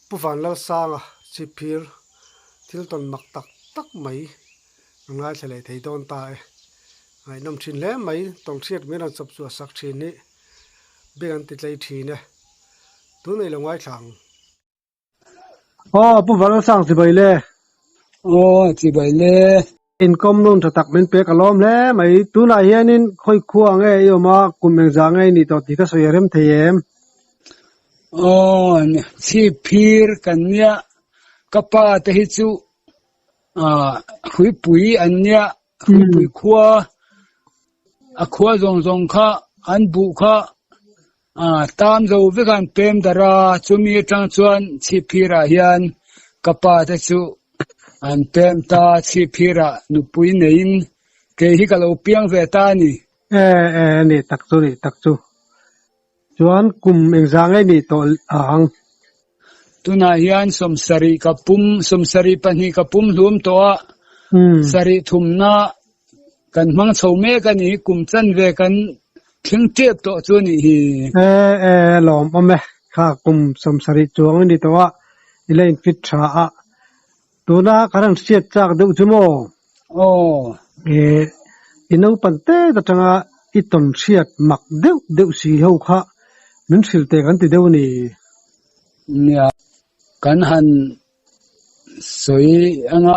puvan lo sanga chipir thil ton mak tak tak mai ngai thele thei don ta ngai nom thin le mai tong thiat me ran chop chu sak thin ni began ti tlai thi ne tu nei lo ngai thang puvan lo sang si bai le chi bai le income nun tha tak men pe kalom le mai tu na hianin khoi khuwa nge yo ma kumeng za ngai ni to ti ka soyarem theyem chi phir kan nia kapa te hi chu hui pui an nia hui pui khua a khua zong zong kha an bu kha tam zo ve kan pem dara chumi tang chuan chi phira hian kapa te chu an pem ta chi phira nu pui nein ke hi ka lo piang ve ta ni ni tak chu chuan kum eng za ngai ni to ang tuna hian somsari pani kapum hlum to a sari thumna kan mang chome kan ni kum chan ve kan thing tep to chu ni hi lom ome kha kum somsari chuang ni to a ilain fit tha a tuna karan siat chak deuh chumo inau pante ta tanga itom siat mak deuh si ho kha min silte kan ti deuh ni nia kan han soi anga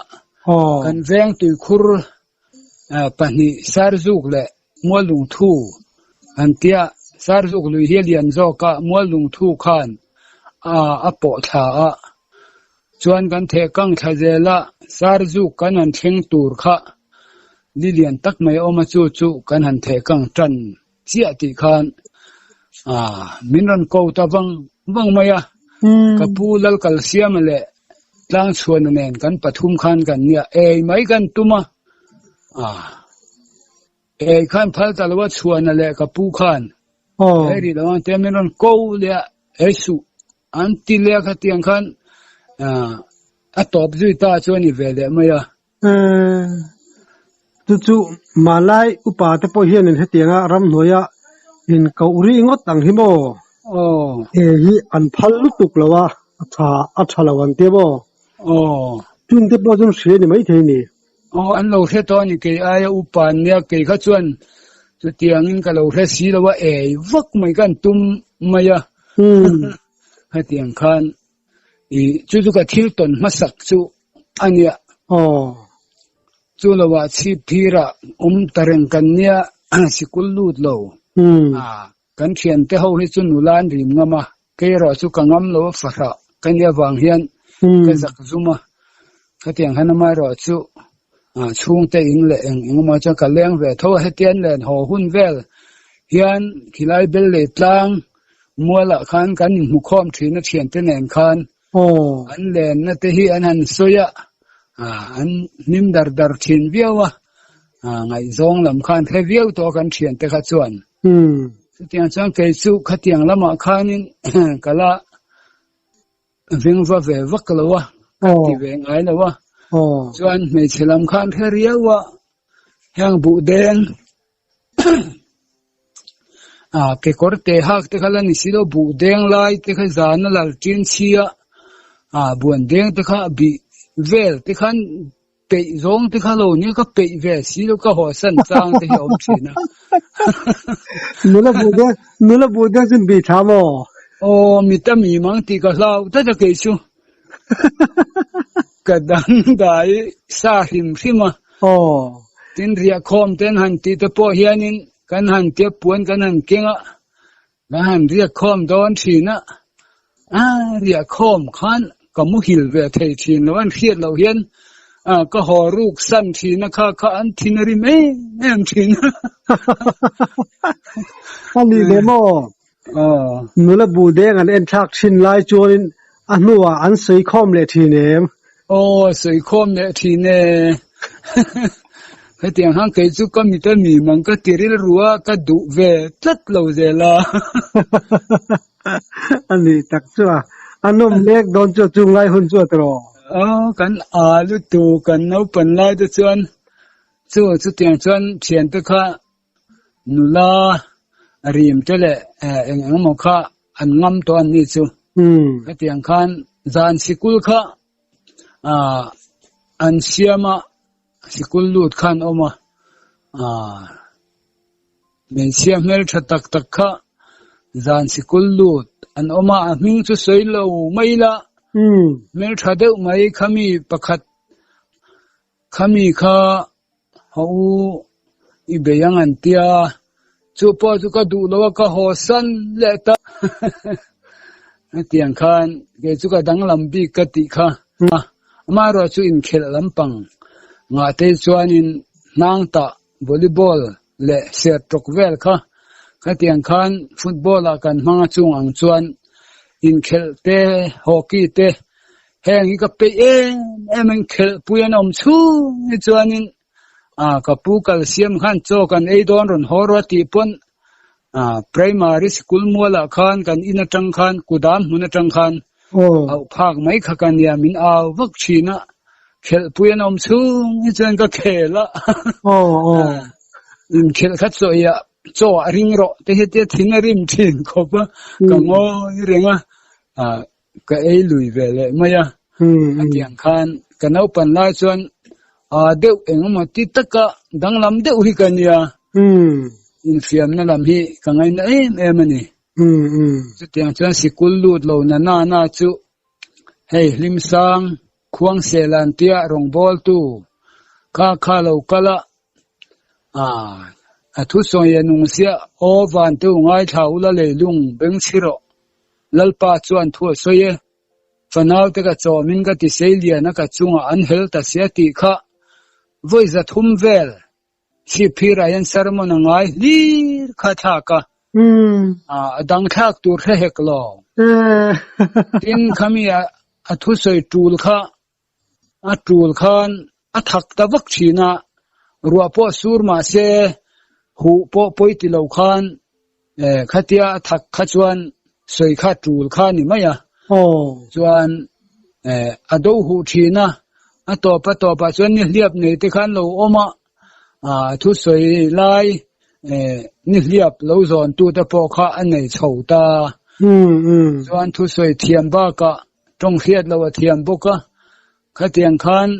kan veng tu khur pani sarzuk le molung thu antia sarzuk lui helian zo ka molung thu khan apo tha a chuan kan the kang thazela sarzuk kan an theng tur kha lilian tak mai oma chu kan han the kang tran chia ti khan minran ko ta bang maya kapu lal calcium le tlang chuan nen kan pathum khan kan nia mai kan tuma khan phal talwa chuan le kapu khan ri lawan temenon ko le esu anti le kha tiang khan atop zui ta chuan i vele maya chu malai upa te po hian in hetianga ram noya in kauri ngot ang himo hi an phal lutuk lawa atha lawan te bo tun te po jun se ni mai thei ni an lo he to ni ke aya upan nia ke kha chuan chu tiang in ka lo he si lawa vak mai kan tum maya ha tiang khan chu ka thil ton masak chu ania chu lawa chi phira tareng kan nia sikul lut lo kan thian te ho hi chu nulan rim ngama ke ro chu kangam lo fara kan ya wang hian ka zak zuma khatiang hanama ro chu chung te in le eng ma cha ka leng ve tho hetian len ho hun vel hian khilai bel le tlang muala khan kan mu khom thina thian te nen khan an len na te hi an han soya an nim dar thin viawa ngai zong lam khan the viau to kan thian te kha chuan tiang chang ke chu khatiang lama khanin kala vingwa ve vaklawa ti ve ngai lawa chuan me chilam khan theriawa hang bu deng ke korte hak te khala ni silo bu deng lai te kha zana lal tin chia buan deng te kha bi vel te khan pe zong te kha lo ni ka pe ve silo ka ho san chang te om thina nula bu deng sin bi thamo mi ta mi mang ti ka lau ta ta ke chu ka dang dai sa hima tin ria khom ten han ti te po hianin kan han te puan kan han kenga na han ria khom don thina ria khom khan ka mu hil ve thei thin lawan khiat lo hian ka ho ruk san thina kha an thinari me em thina ani demo nula bu deng an en thak thin lai chuanin anuwa an sei khom le thinem sei khom le thine cái tiếng hang cái chú có mi ta mi mang cái tiril rua cái đủ về rất lâu rồi là anh đi tắc chưa anh nôm lek đón cho chung lai hun chưa rồi cái lúc tu cái nấu phần lai cho chuan chú tiếng chuan tiền tới cả nula rim cho lệ anh mong cả anh ngâm to anh đi chú cái tiếng khan dàn school kha an siama school lut khan oma men siam mel tha tak tak kha dàn school lut an oma ming chu soi lo mai la mel tha deuh mai khami pakhat khami kha hau i beyang an tia chu po chu ka du lo ka ho san le ta tiếng khan cái chú cái đăng làm bi cái tị kha mà rồi chú in khel làm pang ngã tây chuan in nang ta volleyball le set trok vel kha cái tiếng khan football là kan mang chung ang chuan in khel te hockey te heng i ka pe em anh khel puyan om chu ni chuan in ka pu calcium khan cho kan ei don ron horo ti pon primary school mola khan kan ina tang khan kudam huna tang khan au phak mai kha kan ya min aw vak china khel puyan om chu ni chuan ka khela in khel khat so ya cho ring ro te he te thina rim thin khopa ka ngo renga ka ei lui vele maya atiang khan kanau pan lai chuan deuh engma ti taka danglam deuh hi kan ya in fiam na lam hi ka ngai na em ani chu tiang chuan sikul lut lo na chu hei lim sang khuang selan tia rong bol tu kha lo kala thu song ye nung sia o van tu ngai thau la le lung beng chiro lalpa chuan thu so ye fanau te ka chomin ka ti selia na ka chunga an hel ta sia ti kha voi za thum vel si phira yan sermon ngai lir kha tha ka dang thak tur he hek lo tin khamia thu soi tul kha a tul khan a thak ta vak china ruwa po sur ma se hu po poi ti lo khan khatia thak kha chuan soi kha tul kha ni maya chuan ado hu thina a to pa chuan ni hliap nei te khan lo oma thu soi lai ni hliap lo zon tu ta po kha an nei chho ta chuan thu soi thiam ba ka tong khiat lo thiam bo ka khatiang khan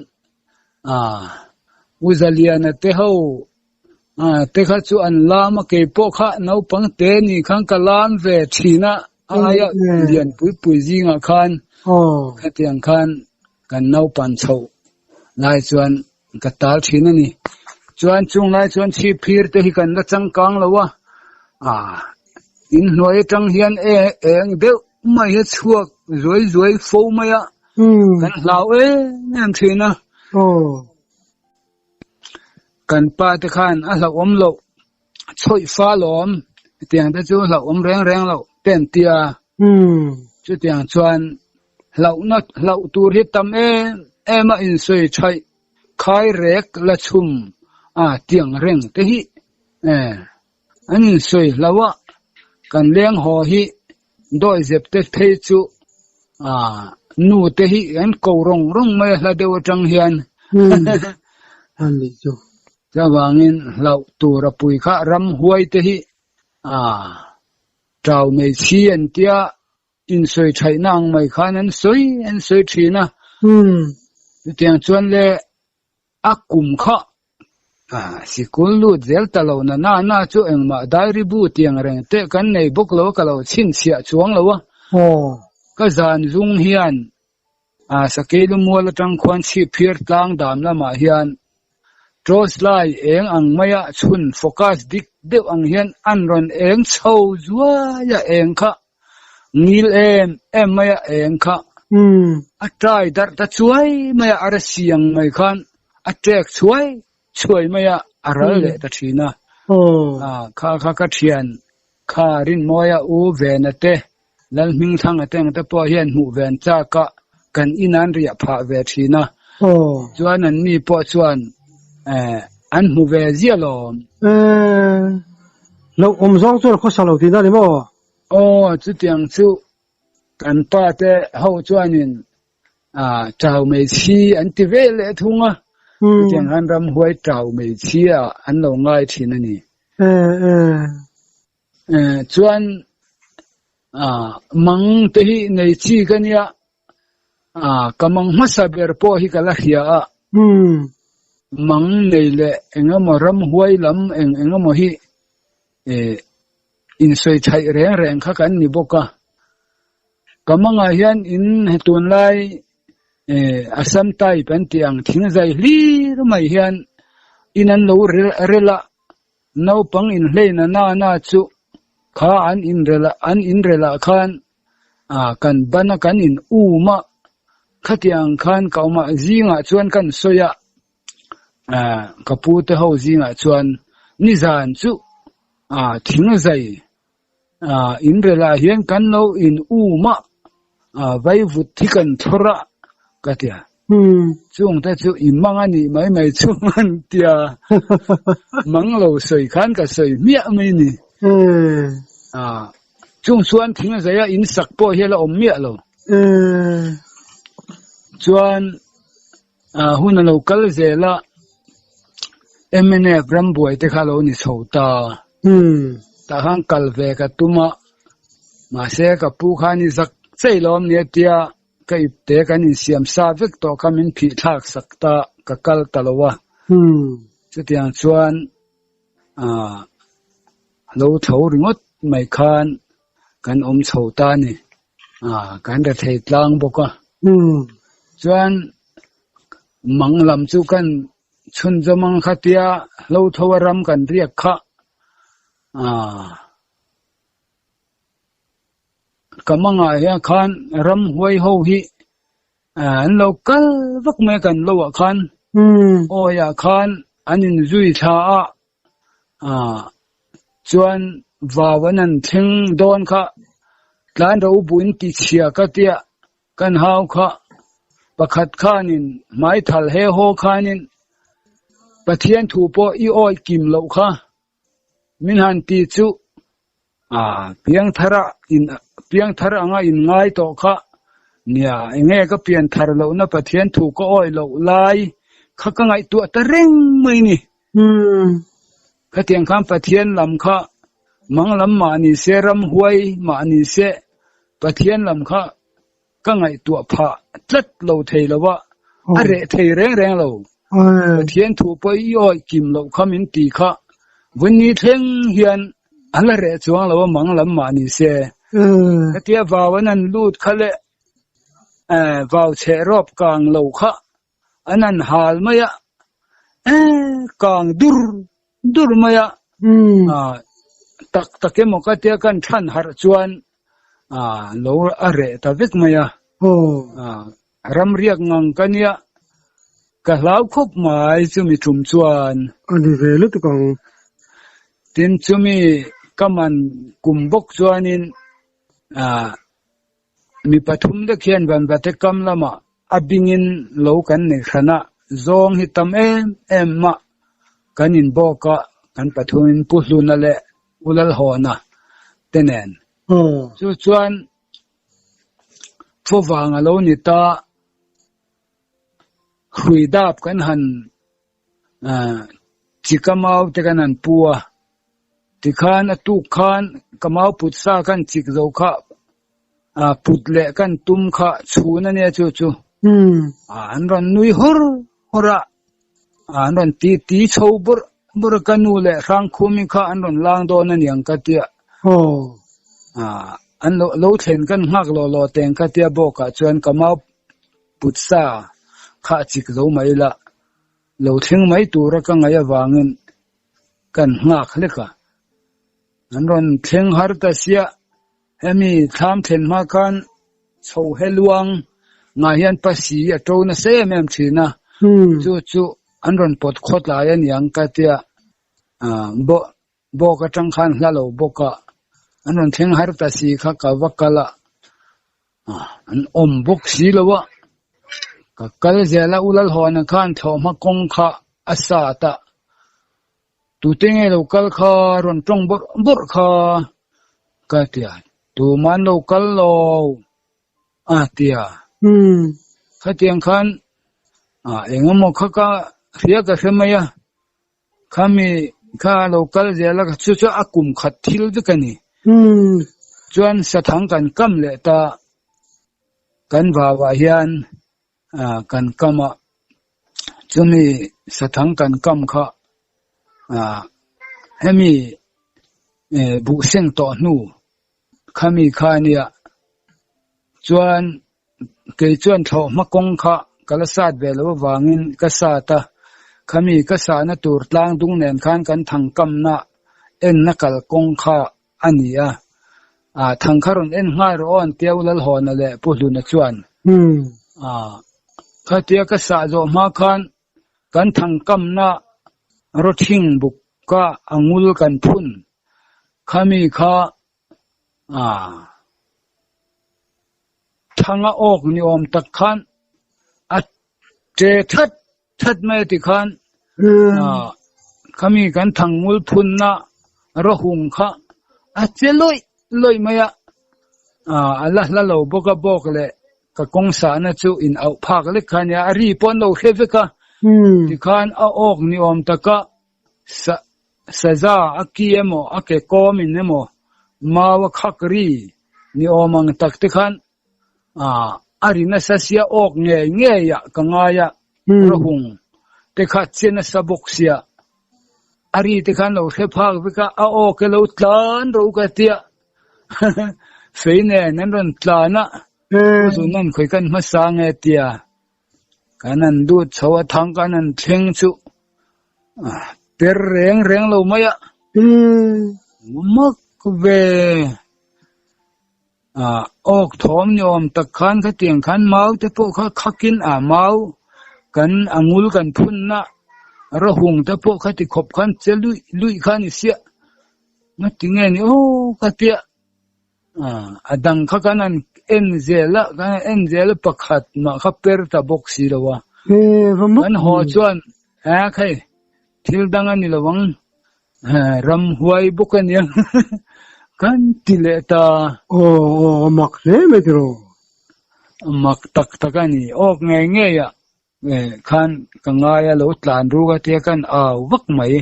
uzalian te ho te kha chu an lama ke po kha no pang te ni khang ka lam ve thina aya lian pui jinga khan khatiang khan kan no pan chho lai chuan ka tal thina ni chuan chung lai chuan chi phir te hi kan la chang kang lawa in noi tang hian eng deuh mai he chuak zoi fo maya kan lau nem thina kan pa te khan a la om lo choi fa lom tiang te chu la om reng lo ten tia chu tiang chuan lau tur hi tam ema in soi chai khai rek la chum tiang reng te hi an soi lawa kan leng ho hi doi zep te thei chu nu te hi an ko rong mai la dewa tang hian an li chu chawangin lau tura pui kha ram huai te hi trau mei chi an tia in soi thai nang mai khan an soi thina tiang chuan le akum kha sikul lu zel talo na chu engma diary bu tiang reng te kan nei bok lo ka lo chin sia chuang lo ka zan zung hian sakelu mual tang khwan chi phir tlang dam lama hian Tros lai eng ang maya chun focus dik deuh ang hian an ron eng chho zua ya eng kha ngil em maya eng kha a trai dar ta chuai maya ara siang mai khan a trek chuai maya aral le ta thina kha thian kha rin moya u vena te lal ming thang ateng ta po hian hu ven cha ka kan inan ria pha ve thina chuan an mi po chuan an hu ve zia lo lo om zong chu kho sa lo ti da ni mo chu tiang chu kan pa te ho chuanin trau mei chi an ti ve le thunga tiang han ram huai trau mei chi an lo ngai thin ani chuan mang te hi nei chi kania kamang masaber po hi kala hia mang nei le engamo ram huai lam engamo hi in soi thai reng kha kan ni boka kamanga hian in hetun lai asam tai pen tiang thing zai hlir mai hian inan lo rela no pang in hleina na chu kha an in rela khan kan bana kan in uma khatiang khan kauma zinga chuan kan soya kapu te ho zinga chuan ni zan chu thing zai in rela hian kan no in uma vai vut thikan thora katia chung ta chu imang ani mai chung tia mang lo soi khan ka soi mia mai ni chung suan thing zaya in sak po hela om mia lo chuan hun lo kal zela emene brambuai te khalo ni chhota ta hang kal ve ka tuma ma se ka pu khani zak cheilom ne tia kai te kan in siam sa vek to kamin phi thak sakta ka kal talowa chutiang chuan lo tho ringot mai khan kan om chhota ni kan da thei tlang boka chuan manglam chu kan chun jamang khatia lo thowaram kan riak kha kamanga ya khan ram huai ho hi an local vak me kan lo khan o ya khan anin zui tha chuan wawanan thing don kha tlan ro buin ti chia ka tia kan hau kha pakhat khanin mai thal he ho khanin pathian thu po I oi kim lo kha min han ti chu piang thara anga in ngai to kha nia enge ka pian thar lo na pathian thu ko oi lo lai kha ka ngai tu ta reng mai ni ka tiang kham pathian lam kha mang lam ma ni se ram huai ma ni se pathian lam kha ka ngai tu pha tlat lo thei lawa are thei reng lo pathian thu po I oi kim lo khamin ti kha vunni thleng hian ala re chuang lo mang lam ma ni se katia wawanan lut khale waw che rop kang lo kha anan hal maya kang dur maya tak mo katia kan than har chuan lo are ta vek maya ram riak ngang kania ka lau khop mai chumi thum chuan ani vele tu kang tin chumi kaman kumbok chuanin mi pathum de khian ban bate kam lama abingin lo kan ne khana zong hi tam em ma kanin boka kan pathuin puhluna le ulal hona tenen chu chuan phowang alo ni ta huidap kan han chikamau te kanan puwa tikhan atu khan kamau putsa kan chik zo kha putle kan tum kha chuna ne chu an ron nui hora an ron ti chobur bur kanu le rang khumi kha an ron lang do na niang ka tia an lo thlen kan ngak lo teng ka tia bo ka chuan kamau putsa kha chik zo mai la lo thing mai tur ka ngai awangin kan ngak leka an ron theng har ta sia hemi tham thlen ma kan chho heluang nga hian pasi a to na se mem thina chu an ron pot khot la yan yang ka tia bo ka tang khan hla lo boka an ron theng har ta si kha ka wakala an om bok si lowa ka kal zela ulal hona khan thoma kong kha asata tu tenge lo kal kha ron tong bor kha ka tia tu man lo kal lo tia kha tiang khan engamo kha ka ria ka hemaya khami kha lo kal zela ka chu akum khat thil de kani chuan sathang kan kam le ta kan wa hian kan kama chumi sathang kan kam kha hemi bu seng to nu khami khania chuan ke chuan tho makong kha kalasat velo wangin kasata khami kasana tur tlang dung nen khan kan thang kam na en nakal kong kha ania thang kharon en ngai ro on teulal hon ale pulu na chuan khatia kasa zo ma khan kan thang kam na rothing buk ka angul kan phun khami kha thanga ok ni om tak khan che that mai ti khan khami kan thang mul phun na ro hung kha che loi maya Allah la lo boka bok le ka kong sa na chu in au phak le khan ya ri pon lo kheveka ti khan a ok ni om taka saza akiemo ake komin nemo mawa khakri ni omang tak ti khan arina sasia ok nge ya kangaya rohung te kha chena sabok sia ari te khan lo khe phak bika a ok lo tlan ro ka tia feine nan ron tlana zu nan khoi kan ma sang e tia kanan du chawa thang kanan theng chu ter reng lo maya mak ve ok thom nyom tak khan kha tiang khan mau te po kha khakin mau kan angul kan phun na ro hung te po kha ti khop khan che lui khan isia ma tinge ni ka tia adang kha kanan enzela pakhat ma kha per ta boxi lawa kan ho chuan khai thil danga ni lawang ram huai bukan yang kan tileta mak le metro mak takani ok nge ya khan kangaya lo tlan ru ga te kan wak mai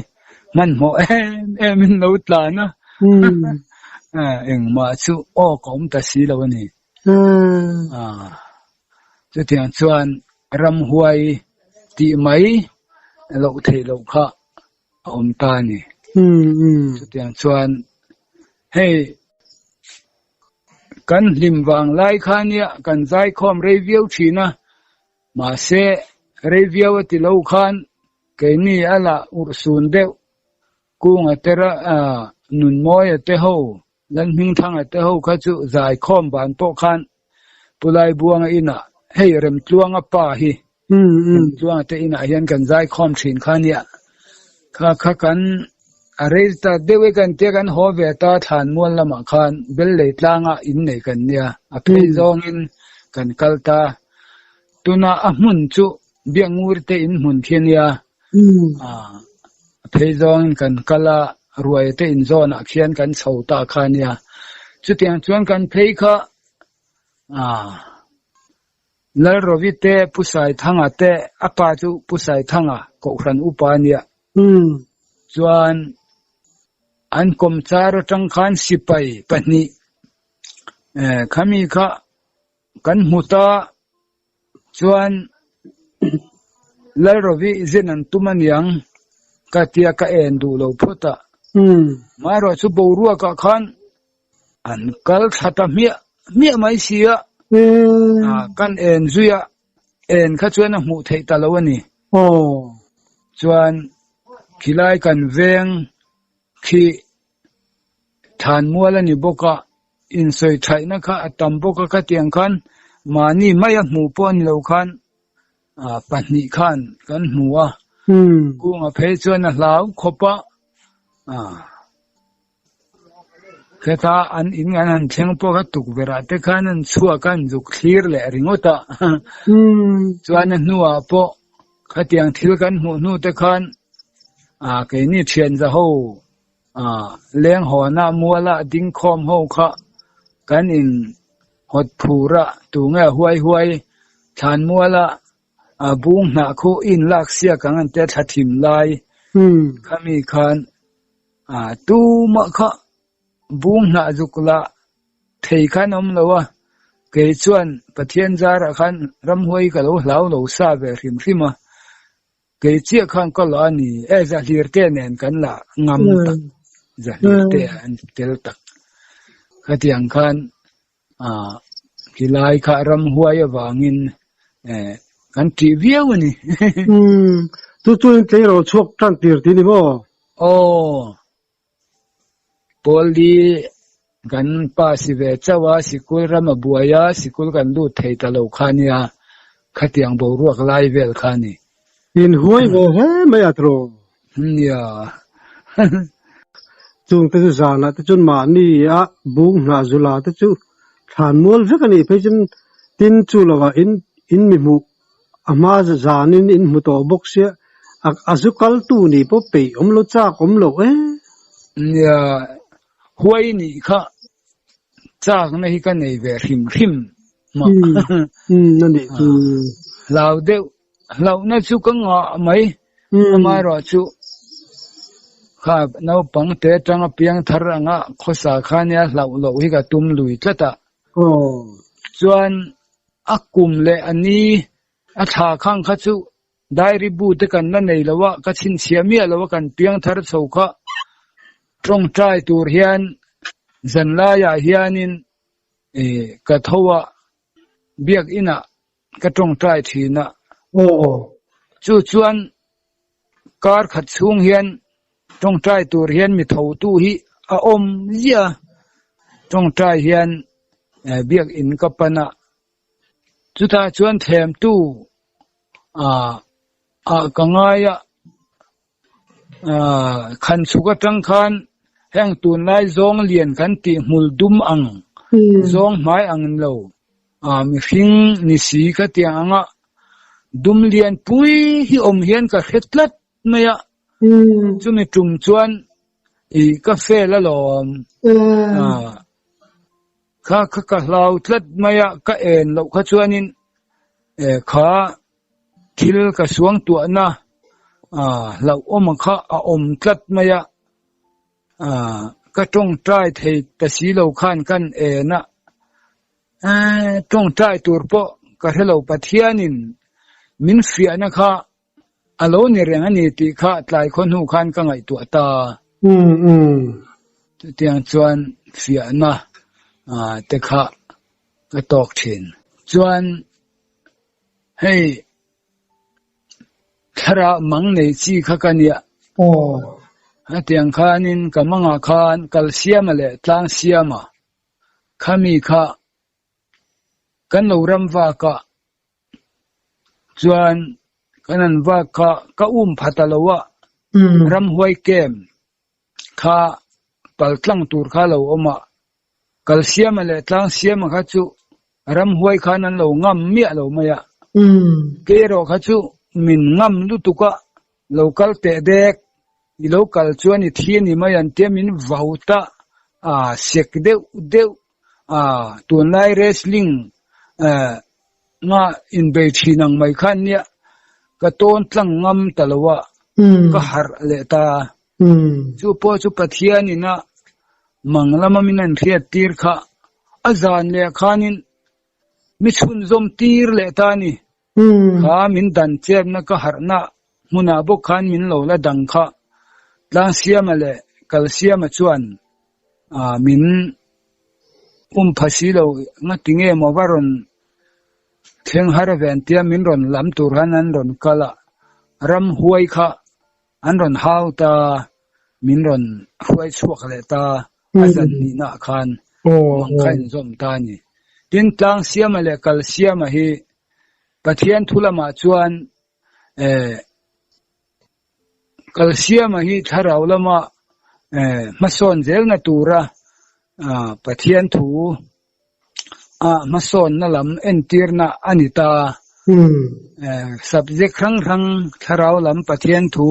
man mo em lo tlan na eng ma chu kom ta si lo ni chu tiang chuan ram huai ti mai lo thei lo kha om ta ni chu tiang chuan hey kan lim wang lai khania kan zai khom review thina ma se review ti lo khan ke ni ala ursun de kung atera nun moy te ho lan hing thang te ho kha chu zai khom ban to khan pulai buang ina hey rem tluang a pa hi tluang te ina hian kan zai khom thin khania kha kan aresta dewe kan te kan ho ve ta than mol lama khan bel le tlanga in nei kan nia a phei zong in kan kalta tuna a mun chu biangur te in mun khiania phei zong kan kala ruai te in zona khian kan chhota khania chu tiang chuan kan phei kha lal rovi te pusai thanga te apa chu pusai thanga ko ran upania chuan an kom charo tang khan sipai pani khami kha kan muta chuan lal rovi zenan tumaniang katia ka endu lo phota maro chu borua ka khan an kal thata mia mai sia kan en zuya en kha chuan a mu thei ta lo ani chuan khilai kan veng khi than muala ni boka in soi thai na kha atam boka ka tiang khan mani maya mu pon lo khan pani khan kan muwa kunga phei chuan a hlau khopa khetha an in an theng po ka tuk vera te khan an chua kan juk thlir le ringota chuan nuwa po khatiang thil kan mu nu te khan ke ni thian za ho leng ho na muala ding khom ho kha kan in hot phura tu nga huai than muala bung na khu in lak sia kang an te thathim lai khami khan tu ma kha bung na jukla เทขันเราว่าเกิดชวนประเทศจาระขันรำห้วยก็เราซาเบริมริมาเกิดเชี่ยขันก็ล้อนี่จะเลียร์เตนเองกันละงำตักจะเลียร์เตนเตลตักขัดยังขันกิไลขารำห้วยวางินกันทีเวียวนี่ตัวเตเราชกทันตีร์ที่นี่บ่โอ้พอดีกันป้าสิเวชว่าสิกุลรำบัวยาสิกุลกันดูเทตะโลขานียขัดยังบ่รัวกลายเวลขานีอินห้วยบ่เฮ้ไม่อัตโรเนี่ยจุงตะจุจานะตะจุนมานี่บุงนาจุลาตะจุฐานมวลสักนี่เพิ่นตินจุลว่าอินมิมุอามาจานินอินมุตอบกเสียอากัลตูนี่พอไปโลจากโลเนี่ยห้วยนี่ค่ะจากนั้นกันในเวริมมานั่นดิเราเดียวเราเนี่ยชุกงอไหมมารอชุครับเราปังเตะจังเปียงทารังข้อสาขาเนี่ยเราฮิกตุมลุยจัตตาส่วนอักกุมเลอันนี้อัฐาขังขัดชุได้ริบูตกันนั่นเองแล้วว่ากัชินเสียมีแล้วว่ากันเปียงทาร์สุขะตรงใจตัวเฮียนจันลายาเฮียนินกะทว่าเบียกอินะกะตรงใจทีนะจู่จวนการขัดสูงเฮียนตรงใจตัวเฮียนมีเท่าตู้ฮีอมเยอะตรงใจเฮียนเบียกอินกับปนะจุดาจวนแถมตู้กังไงขันสุกจังขันแห่งตุนไล่ซองเลียนกันติมุลดุมอังซองไม้อังเลวมีฟิงนิสีกติอังดุมเลียนปุยที่อมเฮียนกับเฮ็ดลัดไม่ยะจุมีจุ่มจวนกาแฟละหลอมข้าเราลัดไม่ยะก็เราข้าจวนินข้าทิลกับสวงตัวนะเราอมข้าอมลัดไม่ยะก็ต้องใจเทแต่สีเราขันกันนะต้องใจตัวปะก็ให้เราปะเทียนินมินเสียนะคะอารมณ์ในเรื่องนี้ที่ข้าหลายคนหูขันก็ไงตัวตาเตียงจวนเสียนะแต่ข้าก็ตอกเช่นจวนให้ทารามังในจีข้ากันเนี่ยเตียงข้านินกับมังอาคารกัลเซียมเลยตั้งเซียมาข้ามีข้ากันเรารำว่ากะจวนกันนั้นว่ากะก็พัตลวะรำหวยเกมข้าปัลตั้งตูร์ข้าเราอมากัลเซียมเลยตั้งเซียมาข้าจูรำหวยข้านั้นเรางำเมียเราไม่ยะเกโรข้าจูมินงำลุตุกะเรากัลเตเด็กเรากัลชวนอีทีนี่มายันเตมินวาวตาเสกเดวตัวไล่เรสลิงงาอินเบชีนังไม่ขันเนี่ยก็ต้นตั้งงำตลอดก็หาเลตาจูปอจูปะเทียนี่นะมังละมามินันเทียตีร์ข้าอาจารย์เลขานินมิชุนซอมตีร์เลตานี่ข้ามินดันเจ็บนักก็หานะมุนาบุขันมินโลละดังข้าลังเสียมาเลยกัลเสียมาชวนมินภาษีเรางั้นถึงเอมาวารอนเทียงหาร์เวนเตียมินรอนลำตูรันอันรอนกะละรำหวยข้าอันรอนฮาวตามินรอนหวยชวกเลตาอาจารย์นี่นักขันมังคันซอมตานี่ดินลังเสียมาเลยกัลเสียมาฮีปะเทียนทุลามาชวนกัลเซียมฮีทาราอุลามามาสอนเจลนาตูระปะเทียนทูมาสอนนั่นลำเอ็นตีร์นาอานิตาsubject ครั้งทาราอุลามปะเทียนทู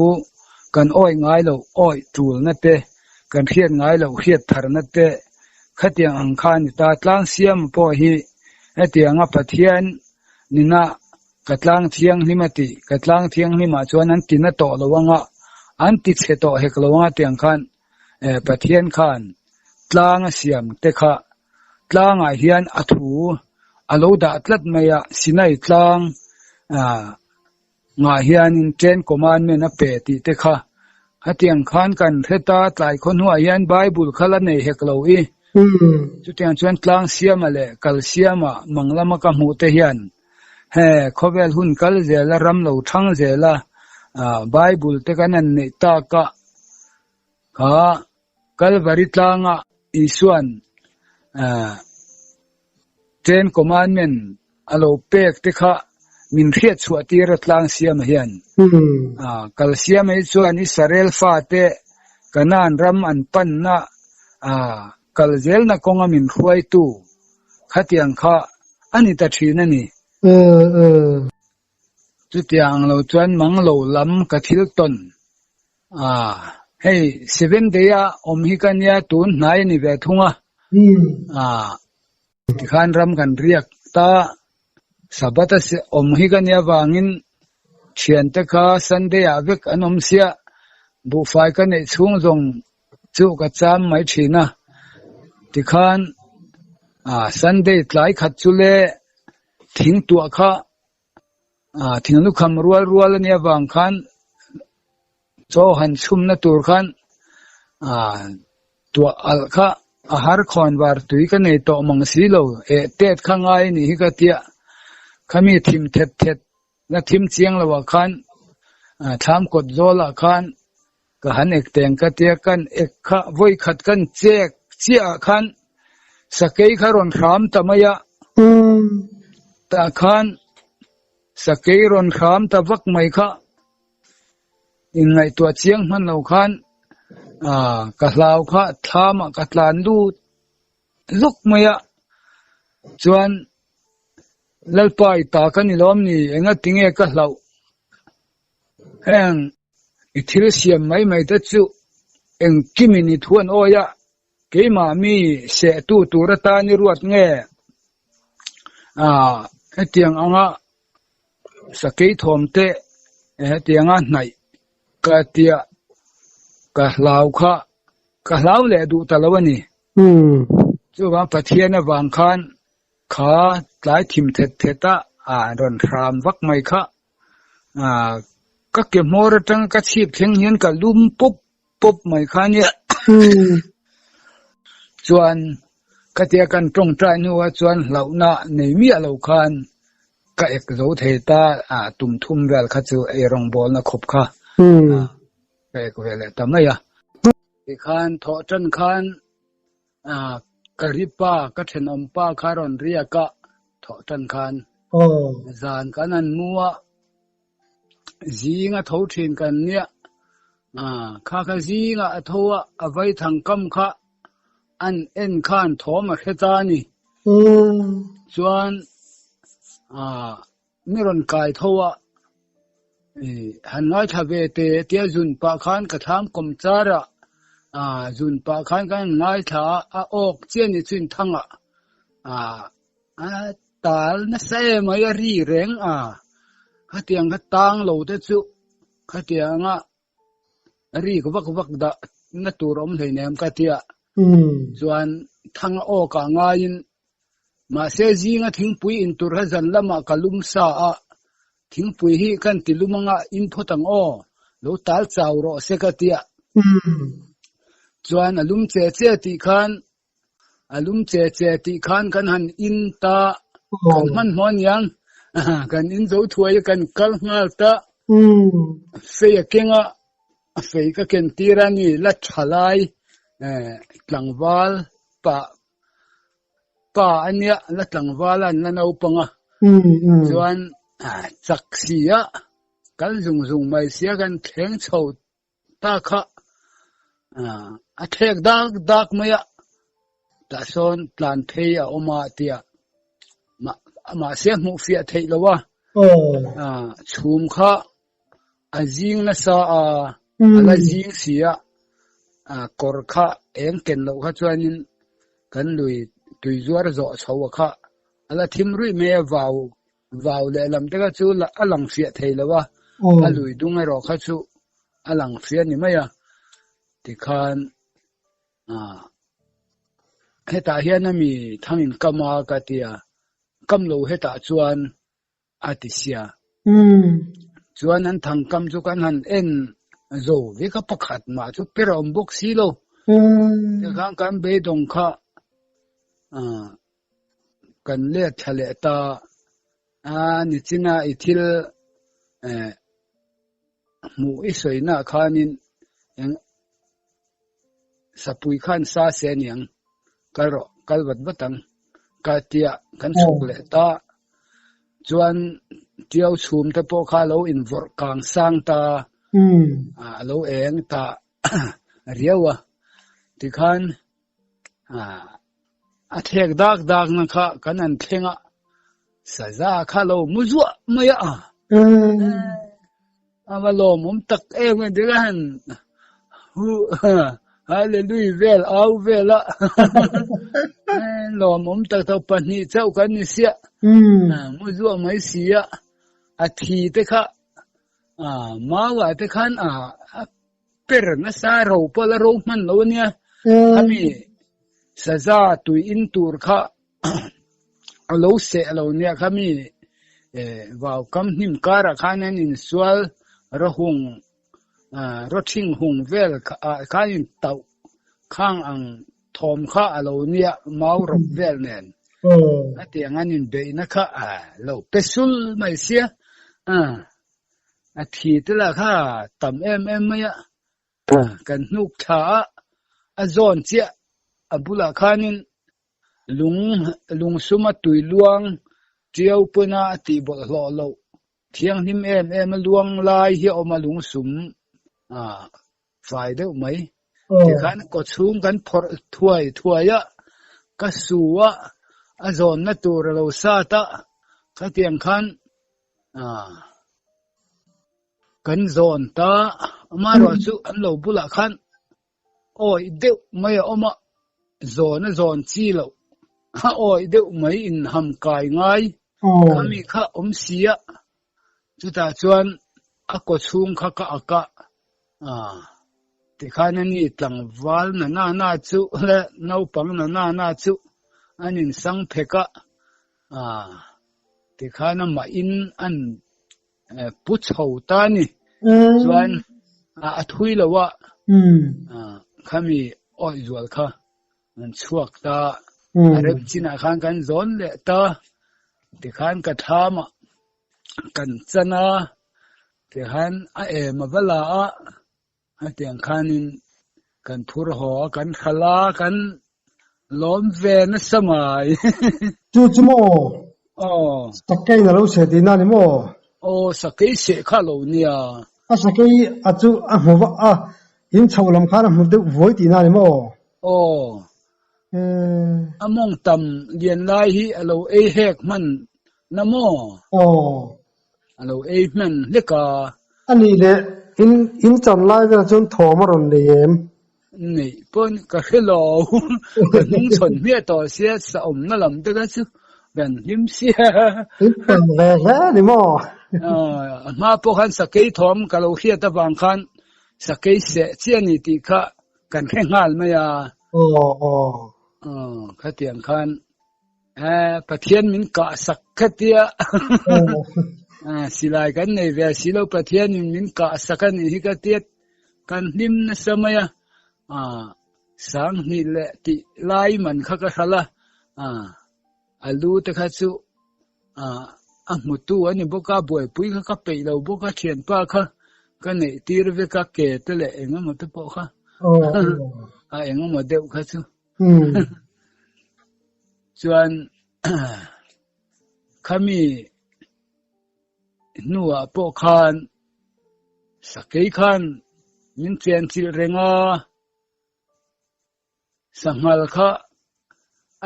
กันอ้อยง่ายเราอ้อยจูลนั่นเตกันเขียนง่ายเราเขียนทาร์นั่นเตขัดยังอังคารนิตาตลังเสียมพอฮีเตียงปะเทียนนี่นะกัดลังเทียงนิมติกัดลังเทียงนิมาชวนนั้นตินโตระวังอันติดเสตอเฮกลวงเตียงขันปะเทียนขันตลางเสียมเตคะ tlang a hian athu alo da tlat maya sinai tlang nga hian in ten commandment a pe ti te kha hatiang khan kan theta tlai khon hu hian bible khala nei heklo I chu tiang chuan tlang siam ale kal siama manglama ka mu te hian he khovel hun kal zela ram lo thang zela bible te kanan nei ta ka kha kalvari tlanga isuan ten commandment alo pek te kha min riat chuati ra tlang siam hian kal siam ei chuan Israel fa te kanan ram an pan na kal zel na konga min khuai tu khatiang kha ani ta thina ni chu tiang lo chuan mang lo lam ka thil ton hey 7 day a om hi kan ya tun nai ni ve thunga tikhan ram kan riak ta sabata se om hi kan ya wangin thian te kha Sunday avek anom sia bu fai kan ei chung zong chu ka cham mai thina tikhan Sunday tlai khat chule thing tu kha thing lu kham rual ania wang khan cho han chum na tur khan tu al kha ahar khon war tui ka nei to mang si lo tet khangai ni hi ka tia khami thim thet na thim chiang lawa khan tham kot zola khan ka han ek teng ka tia kan ek kha voi khat kan chek chia khan sakei kharon ram tamaya ta khan sakei ron ram ta vak mai kha in ngai tua chiang man lo khan ka hlau kha thama ka tlan lu luk maya chuan lalpai ta kan ilom ni enga tinge ka hlau heng ithil siam mai ta chu eng kimini thuan oya keima mi se tu turata ni ruat nge hetiang anga sakei thomte hetianga hnai ka tia ka hlau kha ka hlau le du talawani chu wa pathiana wang khan kha tlai thim theta ron ram vak mai kha ka ke mor tang ka chip theng hian ka lum pop mai kha ni chuan ka tia kan tong trai nu wa chuan launa nei mi alo khan ka ek zo theta tum thum vel kha chu ei rong bol na khop kha cái về tầm này thì khan thọ chân khan karipa các thền ông pa kharon ria ka thọ chân khan zan kanan mua zinga thấu thìn kan nia kha zinga athoa avai thang kam kha an en khan thoma kheta ni chuan miron kai thoa han ngai thabe te tia zun pa khan ka tham kom chara zun pa khan kan ngai tha a ok chen ni chin thanga tal na se mai ri reng kha tiang ka tang lo te chu kha tiang ri ko vak da na turom thei nem ka tia chuan thang o ka ngain ma se zinga thing pui in tur ha zan lama kalum sa thing pui hi kan tilumanga in photang lo tal chaw ro se ka tia chuan alum che ti khan kan han in ta kan man mon yang kan in zo thuai kan kal ngal ta fe kenga fe ka ken tirani la thalai tlangwal pa ania la tlangwalan la no panga chuan chaksia kal zung mai sia kan thleng chho ta kha a thek dak maya ta son plan thei a oma tia ma se mu fia thei lawa chhum kha azing na sa ala jing sia kor kha eng ken lo kha chuanin kan lui tui zuar zo chho kha ala thim rui me vào le lam te ka chu la alang fia thei lawa alui dungai ro kha chu alang fia ni maya ti khan heta hian ami thangin kama ka tia kamlo heta chuan atisia chuan an thang kam chu kan han en zo ve ka pakhat ma chu perom bok si lo kan kan be dong kha kan le thale ta ni china ithil mu isoina khanin sapui khan sa se niang karo kalwat batang ka tia kan chuk le ta chuan tiau chhum te po kha lo in vor kang sang ta lo eng ta riawa ti khan a thek dak na kha kan an thenga saza kha lo muzwa maya avalo mum tak em de han hu hallelujah vel au vela lo mum tak to pani chau kan ni sia muzwa mai sia a thi te kha ma wa te khan per na sa ro pala ro man lo nia kami saza tu in tur kha alo se alo nia kami vào kam nim kara khanan in swal rahung rothing hung vel khain tau khang ang thom kha alo nia mau rop vel nen ati anganin be na kha lo pesul mai sia thi tela kha tam em maya kan nuk tha azon chia abula khanin lung suma tui luang chiao puna ti bol lo lo thiang him em luang lai hi oma lung sum fai de mai ti khan ko chung kan phor thuai ya ka suwa azon na tur lo sa ta ka tiang khan kan zon ta ma ro chu an lo bula khan oi de mai oma zon chi lo oi de mai in ham kai ngai kami kha sia chuta chuan a ko chung kha ka aka ti khanani tlang wal na chu le nau pang na chu anin sang pheka ti khana ma in an pu chho ta ni chuan a thui lawa khami oi zual kha an chuak ta arep china khan kan zon le ta ti khan ka thama kan chana ti khan a ma bala a tiang khanin kan phur ho kan khala kan lom ve na samai chu mo sakai na lo se ti na ni mo sakai se kha lo nia sakai a chu a mo ba in chholam khan a mo de voi ti na ni mo among tam lian lai hi alo e hek man namo alo e man leka ani le in chan lai ga chon thoma ron le em nei pon ka hello ka ning chon mi to sia sa na lam de ga chu ben him sia pen ve ha ni mo ma po khan sakai thom ka lo hia ta wang khan sakai se chiani ti kha kan khengal ma ya kha tiang khan pathian min ka sakhatia silai kan nei ve silo pathian min ka sakan hi ka tiat kan nim na samaya sang ni le ti lai man kha ka hala alu te kha chu mutu ani boka boy pui kha pe lo boka thian pa kha ka nei tir ve ka ke te le engam te po kha engam deu kha chu chuan khami nuwa po khan sakai khan min chen chil renga sangal kha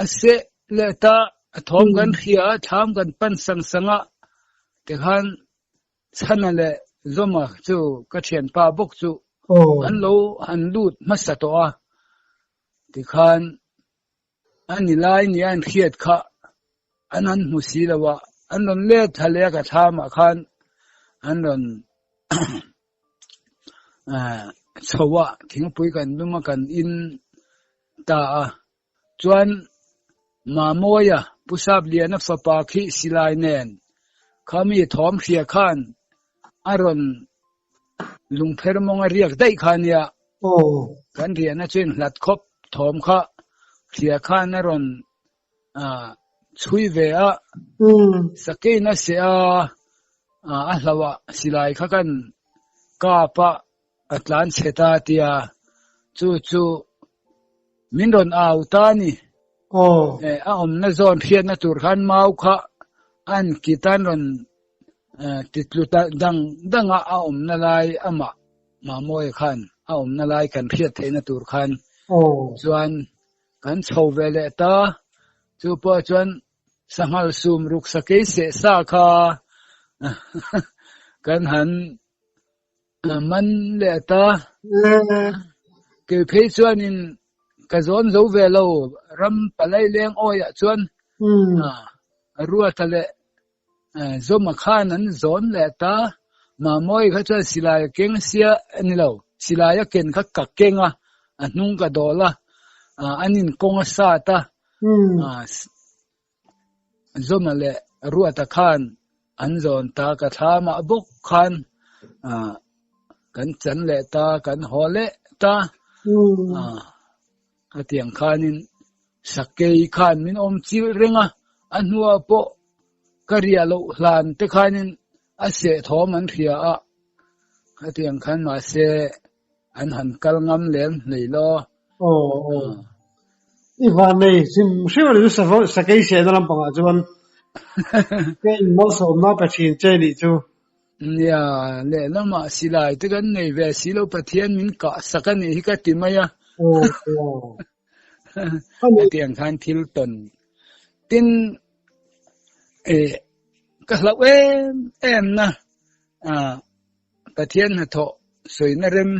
ase leta athom gan khia tham gan pan sanga te khan chanale zoma chu ka thian pa bok chu an lo an lut masato ti khan ani lai ni an khiat kha anan musilawa anon le thale ka thama khan anon chawa thingpui kan luma kan in ta chuan ma moya pusap lian a fapa khi silai nen khami thom khia khan aron lungpher monga riak dai khania kan rian a chen hlat khop thom kha khia khan aron chui ve a sakei na se a hlawa silai kha kan ka pa atlan cheta tia chu minron au ta ni a na zon phiat na tur khan mau kha an kitan ron titlu danga a na lai ama ma moi khan a na lai kan phiat theina tur khan chuan kan chho vele ta chu po chuan sangal sum ruk sakei se sa kha kan han man le ta ke phei chuan in ka zon zo velo ram palai leng oya chuan ruwa tale zo makhan an zon le ta ma moi kha chuan silaya keng sia ani lo silaya ken kha ka kenga anung ka dola anin konga sa ta zo male ruwa ta khan an zon ta ka thama buk khan kan chan le ta kan hole ta atiang khanin sakei khan min om chi renga anua po karia lo hlan te khanin ase thom an thia a atiang khan ma se an han kal ngam lem leilo iwan nei sim shimali sakei se na lampanga chuan ke mo so ma pathin che ni chu ya le lama silai te kan nei ve silo pathian min ka sakani hi ka timaya tiang khan thil ton tin ka hlau em na pathian na tho soi na rem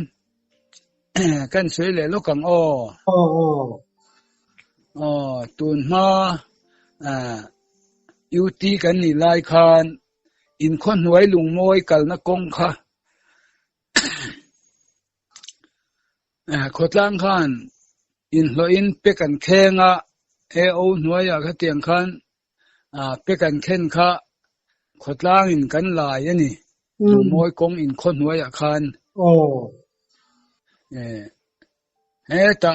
kan soi le lo kang tun ma yuti kan ni lai khan in khon huai lung moi kal na kong kha khotlang khan in lo in pekan khenga o nuaya kha tiang khan pekan khen kha khotlang in kan lai ani lung moi kong in khon huaya khan ta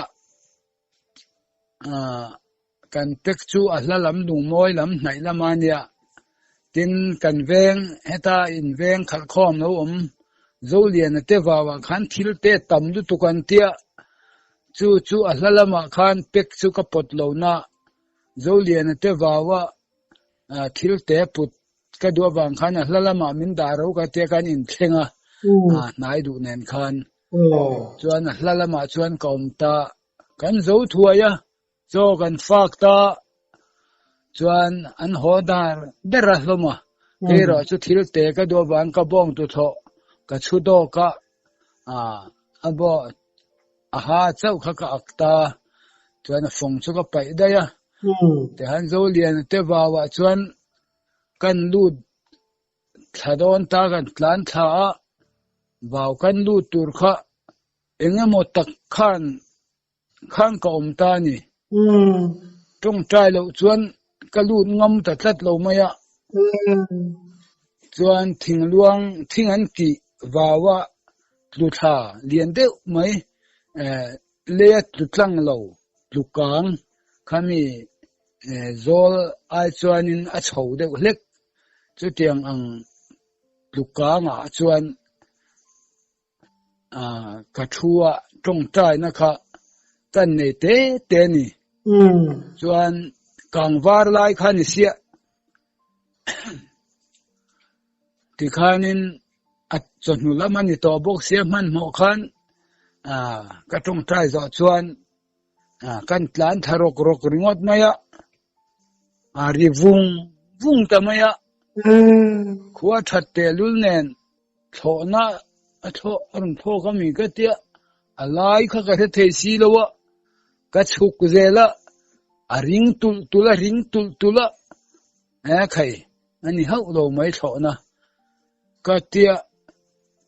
kan pek chu ahlalam lung moi lam nai lamania tin kan veng heta in veng khal khom no zolian te wawa khan thil te tam du tukan tia chu ahlalama khan pek chu ka pot lo na zolian te wawa thil te put ka do wang khan ahlalama min da ro ka te kan in thenga nai du nen khan chuan ahlalama chuan kaum ta kan zo thuaya zo kan fak ta chuan an hodar dera hloma kero chu thil te ka do wang ka bong tu tho ka chu do ka abo aha chau kha ka akta chuan phong chu ka pai da ya te han zo lian te wawa chuan kan lut thadon ta kan tlan tha waw kan lut tur kha engemaw tak khan ka om ta ni tung trai lo chuan ka lut ngam ta tlat lo maya chuan thing an ki wawa tlutha lian deuh mai le tlutlang lo tlukang khami zol ai chuanin a chho deuh hlek chu tiang ang tlukanga chuan ka thua tong trai na kha kan nei te ni chuan kang var lai khan sia ti khanin at chonu lamani to bok sia man mo khan ka tong trai zo chuan kan tlan tharok rok ringot maya ri vung ta maya khuwa that te lul nen thona atho arun tho ka mi ka tia alai kha ka the si lowa ka chuk zela ring tula khai ani hau lo mai thona ka tia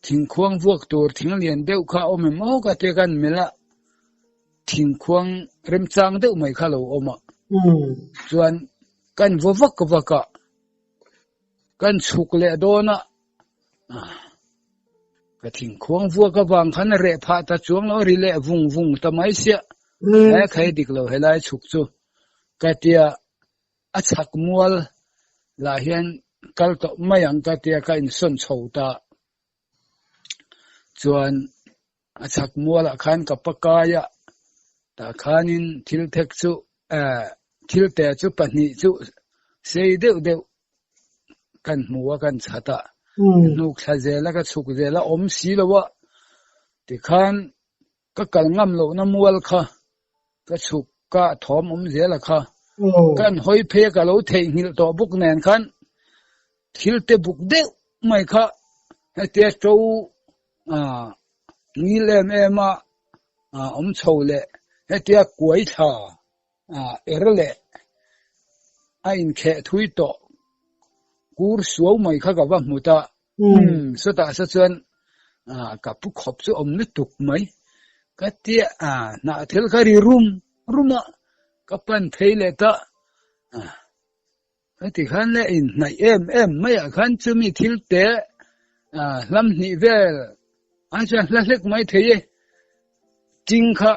thing khuang vuak tur thing lian deuh kha ome mo ka te kan mela thing khuang rem chang deuh mai kha lo oma chuan kan vovak vaka kan chuk le dona ka thing khuang vua ka wang khan re pha ta chuang lo ri le vung vung ta mai sia he khai dik lo helai chuk chu ka tia a chak mual la hian kal to mayang ka tia ka in son chho ta chuan a chak mual a khan ka pakaya ta khanin thil thek chu thil te chu pani chu sei deuh kan muwa kan chata nuk thazela ka chuk zela om si lowa ti khan ka kal ngam lo na mual kha ka chuk ka thom om zela kha kan hoi phe ka lo thei hil to buk nen khan thil te buk deuh mai kha te to ni lem ema om chole hetia kuai tha erle a in khe thui to kur suau mai kha ka wa muta so ta sa chuan ka pu khop chu om ni tuk mai ka tia na thel khari ruma ka pan theile ta ti khan le in nai em mai a khan chu mi thil te lam ni vel a cha la lek mai theye ting kha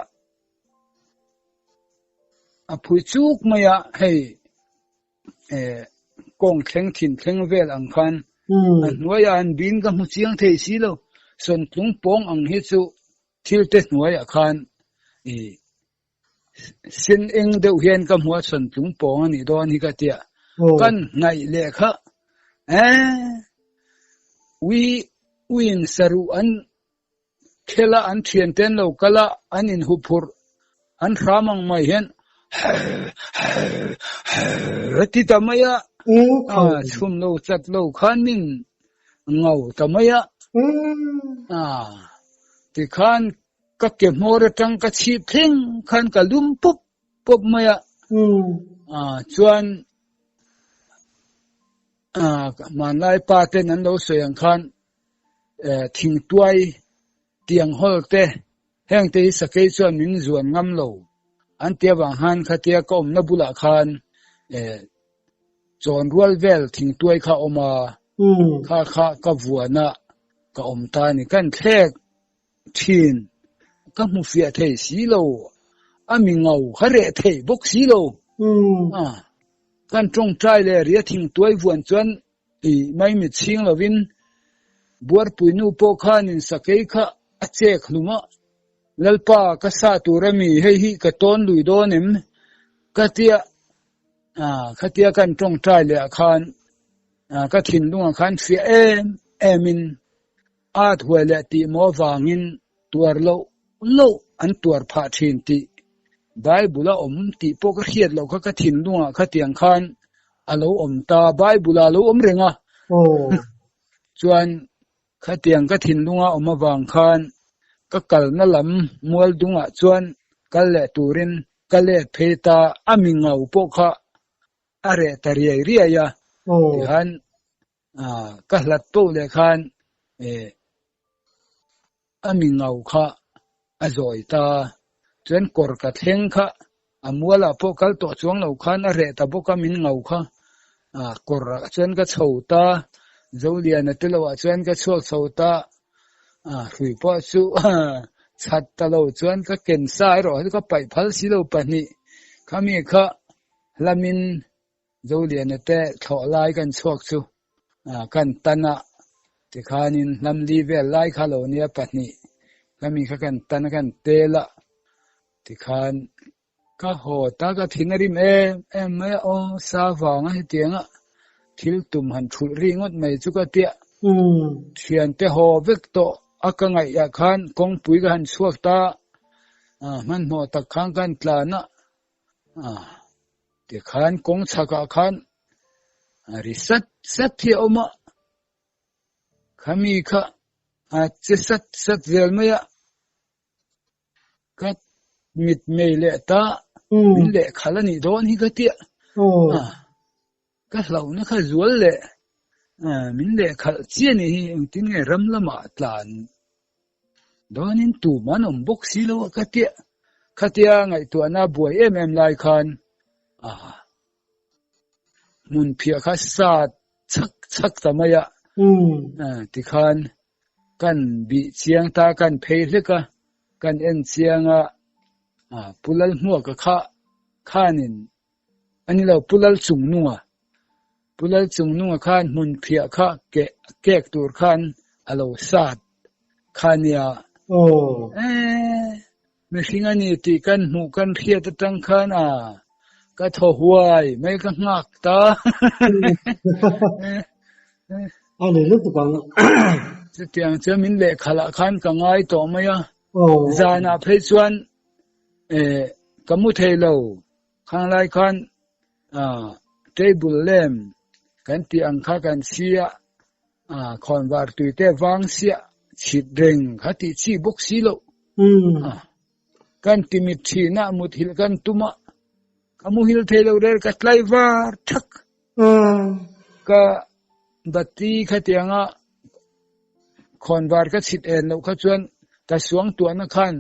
a phui chuk maya hei kong thleng thin thleng vel ang khan nuaya an bin ka mu chiang thei si lo son tlung pong ang hi chu thil te nuaya khan sin eng deuh hian ka hmua son tlung pong ani don hi ka tia kan ngai le kha win saru an khela an thian ten lo kala an in hupur an ramang mai hian ti tamaya chum lo chat lo khan min ngau tamaya ti khan ka ke mor tang ka chi thing khan ka lum pop maya chuan man lai pa te nan lo soyang khan thing tuai tiang hol te heng te sakai chuan min zuan ngam lo an tia wang han kha tia ka om na bula khan chon rual vel thing tuai kha oma kha ka vuana ka om ta ni kan thek thin ka mu fia thei si lo ami ngau khare thei bok si lo kan trong trai le ria thing tuai vuan chuan mai mi ching lovin buar puinu po khan in sakai kha ache khluma lalpa ka sa turami hei hi ka ton lui donem katia khatia kan trong trai le khan ka thin lunga khan fi emin at huale ti mo wangin tuar lo an tuar pha thin ti bible om ti po ka hiat lo ka thin lunga kha tiang khan alo om ta bible lo om renga chuan kha tiang ka thin lunga om awang khan ka kal na lam mual dunga chuan kal le turin kale pheta ami ngau po kha are tariai ria ya han ka hlat to le khan ami ngau kha azoi ta chuan kor ka thleng kha amuala po kal to chuang lo khan are ta bo ka min ngau kha kor chuan ka chhota zolian atilawa chuan ka chuak chhota hui po chu chat ta lo chuan ka ken sai ro ka pai phal si lo pani khami kha lamin zolian ate thlolai kan chuak chu kan tana ti khanin lamli ve lai kha lo nia pani khami kha kan tan kan tela ti khan ka ho ta ka thinarim em me o sa wanga hi tianga thil tum han thul ringot mai chu ka tia thian te ho vek to akangai ya khan kong pui ga han suak ta man mo ta khang kan tlana te khan kong chaka khan ri sat thi oma khami kha che sat vel maya ka mit mei le ta min le khalani don hi ka tia ka hlau na kha zual le min le khal chiani hi tin nge ram lama tlan donin tu man om bok si lo ka tia khatia ngai tu na buai em lai khan mun phia kha sa chak tamaya ti khan kan bi chiang ta kan phei hleka kan en chianga pulal hnuwa ka khanin ani lo pulal chungnunga khan mun phia kha kek tur khan alo sat khania me hingani ti kan hnu kan phia ta tang khan ka tho huai mai ka ngak ta ani lu tu bang tiang chamin le khala khan ka ngai to maya zana phei chuan kamu thelo khang lai khan table lem kan ti ang kha kan sia khon war tu te wang sia chit reng khati chi bok si lo kan ti mit thi na mut hil kan tuma kamu hil thelo rer ka tlai war thak ka bati khatianga khon war ka chit en lo kha chuan ta suang tu na khan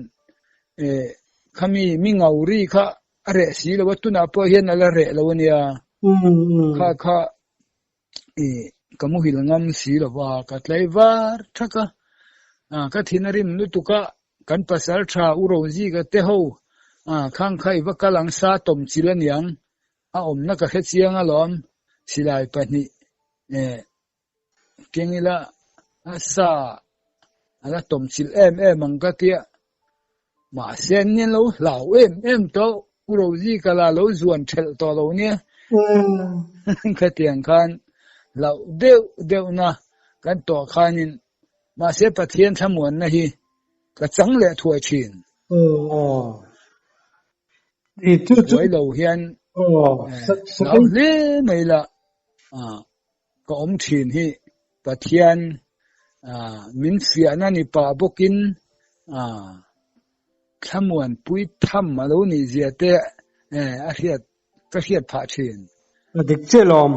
khami mi ngauri kha are si lo tuna po hian ala re lo nia kha kamu hil ngam si lo wa ka tlai war thaka ka thinarim nu tuka kan pasal tha uro ji ga te ho khang khai wa kalang sa tom chilaniang om na ka khechianga lom silai pani kengila asa ala tom chil em ang ka tia ma sen nen lo lau em to uro ji ka la lo zuan thel to lo nia ka tiang khan lau deu na kan to khanin ma se pathian thamuan na hi ka chang le thuai thin wai lo hian lau le mai la ka om thin hi pathian min sia na ni pa bokin thamuan pui tham ma lo ni zia te a hiat ka hiat pha thin dik chelom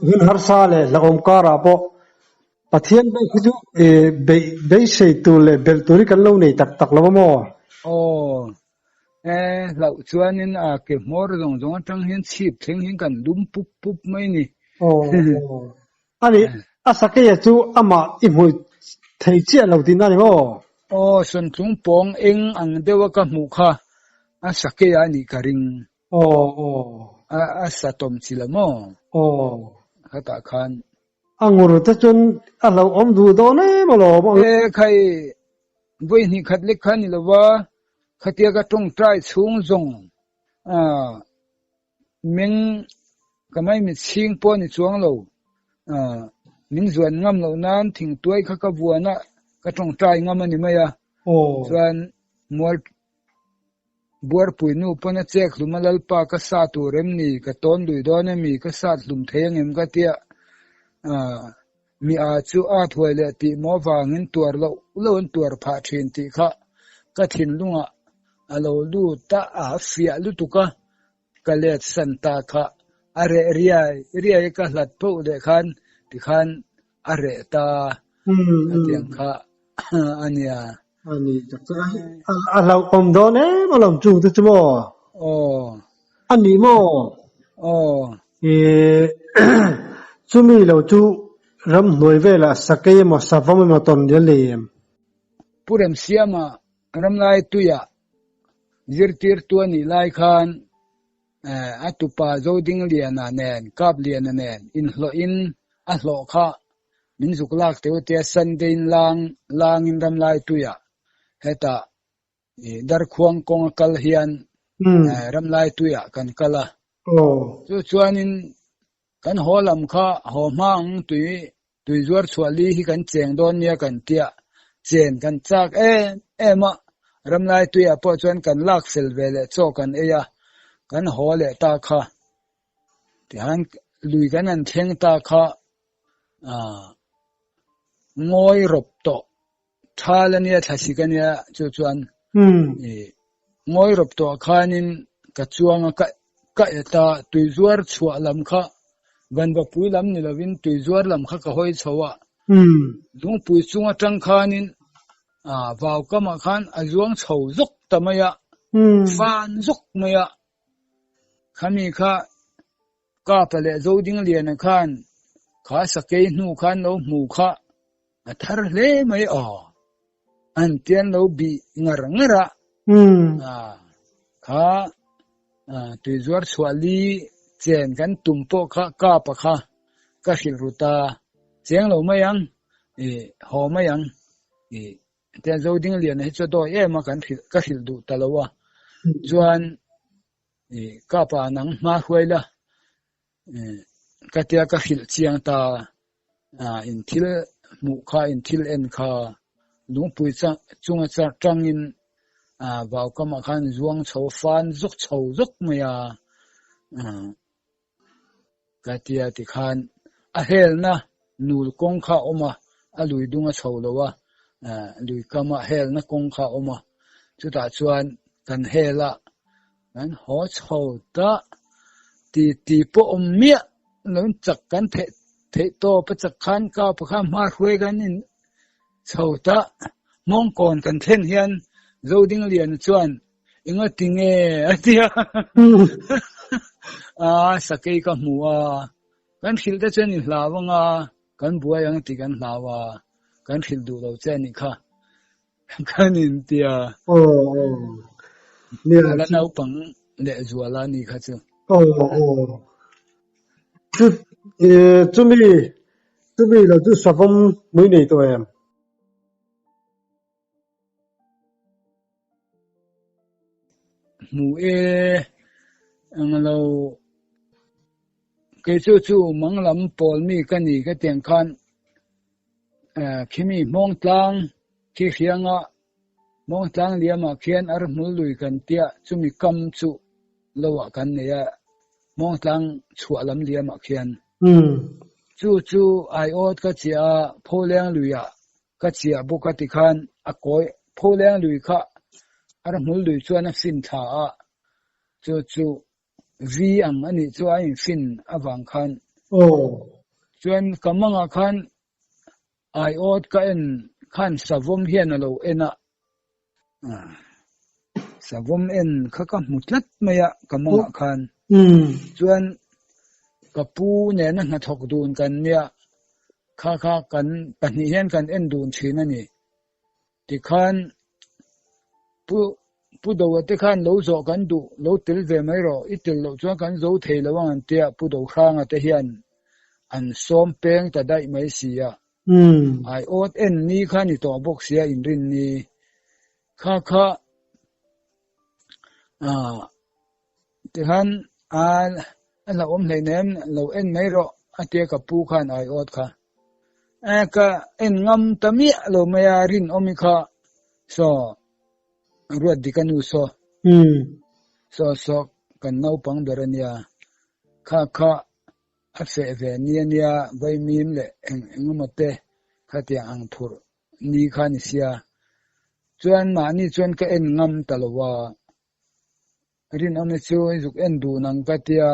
hun har sale la om kara bo pathian ba khu be sei tu le bel turi kan lo nei tak lo mo lau chuanin ke mor dong tang hian chip theng hin kan dum pup mai ni ani asake ya chu ama imui thei che lo tin ani mo son tung pong eng ang dewa ka mu kha asake ya ni karing asatom chilamo hata khan anguru ta chun alo om du do ne malo khai boi ni khat le khan ni lawa khatia ka tong trai chung zong ming kamai mi sing po ni chuang lo min zuan ngam lo nan thing tuai kha ka buana ka tong trai ngam ani maya chuan mol buar pui nu pana chek lumalal pa ka sa tu rem ni ka ton lui don mi ka sa lum theng em ka tia mi chu thoi le ti mo wangin tuar lo tuar pha thin ti kha ka thin lunga alo lu ta fia lu tuka kalet santa kha are riai ka hlat po de khan ti khan are ta atiang kha ania ani alo om do ne malom chu tu chmo ani mo chumi lo chu ram noi vela sakai mo savam mo ton de lem purem siama ram lai tuya zirtir tuani lai khan atupa zoding liana nen kap liana nen in hlo in a hlo kha min zuklak te sunday lang in ram lai tuya heta dar khuang kong kal hian ram lai tuya kan kala chu chuanin kan holam kha ho mang tui zuar chhuali hi kan cheng don nia kan tia chen kan chak ema ram lai tuya po chuan kan lak sel vele cho kan eya kan hole ta kha tihan lui kan an theng ta kha ngoi rop to thalania thasikania chu chuan ngoi rop to khanin ka chuanga ka eta tuizuar chhuwa lam kha van ba pui lam ni lovin tuizuar lam kha ka hoi chowa dung pui chunga tang khanin vaw kama khan azuang chho zok tamaya fan zuk maya khami kha ka pale zo ding lian khan kha sakei nu khan lo mu kha athar le mai an tian lo bi ngar ngara kha tu zuar swali chen kan tumpo kha ka pa kha ka hil ruta cheng lo mayang ho mayang te zo ding lian he chodo ma kan ka hil du talawa chuan ka pa nang ma huaila ka tia ka hil chiang ta in thil mu kha in thil en kha lungpui chunga tangin vào kama khan zuang chho fan zuk chho zuk maya ka tia ti khan a hel na nul kong kha oma a lui dunga chho lowa lui kama hel na kong kha oma chu ta chuan kan hela kan ho chho ta ti po mia lon chak kan the to pa chak khan ka pa kha ma hruai kan in chho ta mong kon kan then hian zo ding lian chuan inga tinge atia sakei ka muwa kan khil ta chen in hlawanga kan buai ang ti kan hlawa kan khil du lo chen ni kha kan in tia ni ala nau pang le zuala ni kha chu chu mi lo chu savom mới nei to em mu ang lo ke chu manglam pol mi kan ni ka tiang khan khimi mong tlang khi khianga mong tlang liama khian ar mul lui kan tia chumi kam chu lowa kan ne ya mong tlang chualam liama khian chu ai ot ka chia pholeng luya ka chia buka ti khan a koi pholeng lui kha ar mul lui chuan a sin tha chu vi ang ani chu ai fin awang khan chuan kamanga khan ai ot ka en khan savom hian alo ena savom en kha ka mutlat maya kamanga khan chuan kapu ne na na thok dun kan nia kha kan pani hian kan en dun thin ani ti khan pu do te khan lo zo kan du lo til ve mai ro itil lo chuan kan zo thei lawang an tia pu do khranga te hian an som peng ta dai mai sia ai ot en ni khan ni to box sia in rin ni kha te han la om nei nem lo en mai ro atia ka pu khan ai ot kha ka en ngam tami lo maya rin omi kha so ruat dikanu so kan nau pang berania kha a fe ve nia vai mim le engmate khatia ang phur ni khan sia chuan ma ni chuan ka en ngam talwa rin am chu zuk en du nang katia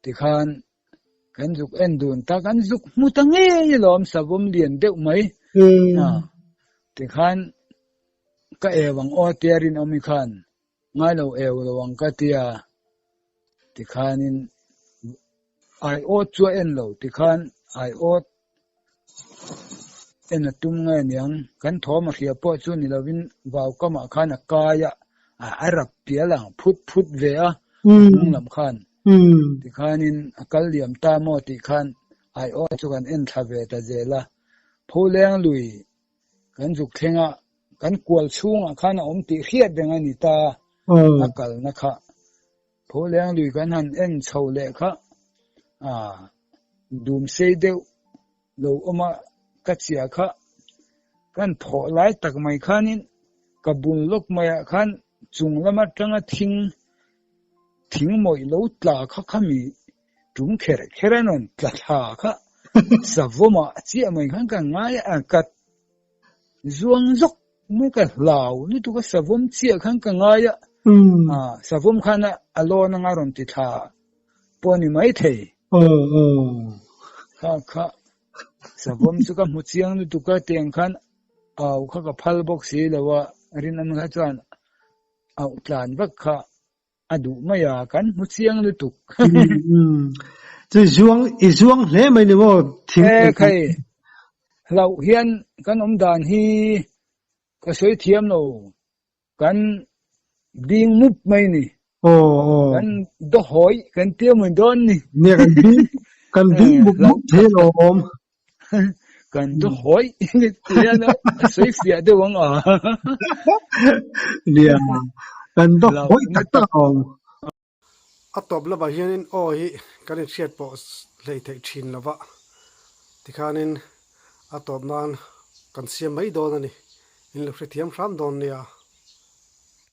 ti khan kan zuk en dun ta kan zuk mutange lom savom lian deuh mai ti khan ka ewang o tiarin omi khan ngai lo ew lowang katia ti khanin ai ot chu en lo ti khan ai ot en atum ngai niang kan thoma khia po chu ni lovin waw kama khan a kaya arap pialang phut ve a lam khan ti khanin akal liam ta mo ti khan ai ot chu kan en thave ta zela pholeng lui kan juk thenga kan kwal chunga khan om ti khiat denga ni ta akal na kha pholeng lui kan han en chho le kha dum sei deu lo oma kachia kha kan pho lai tak mai khanin kabun lok maya khan chunglama tanga thing moi lo tla kha khami tum kheranon tla tha kha savoma chi mai khan ka ngai kat zuang zok mai ka lau ni tu ka savom chi khan ka ngai savom khana alona ngaron ti tha poni mai thei kha savom chu ka muchiang ni tu ka teng khan au kha ka phal box hi lawa rin am kha chuan au tlan vak kha adu maya kan mu chiang lu tuk chứ zuang lẽ mấy người mà thím e khai lau hian kan om dan hi ka soi thiam lo kan ding mup mai ni kan do hoi kan tiêu mình don ni nè cần đi một thế lồm kan do hoi ni tia no soi fia de wang a nè cần đó hối tất cả à tập là bài hiền oi cái này xét bộ lấy thấy chín là vậy thì khả nên à tập nan cần xem mấy đòn này in lúc sẽ thiam phán đòn này à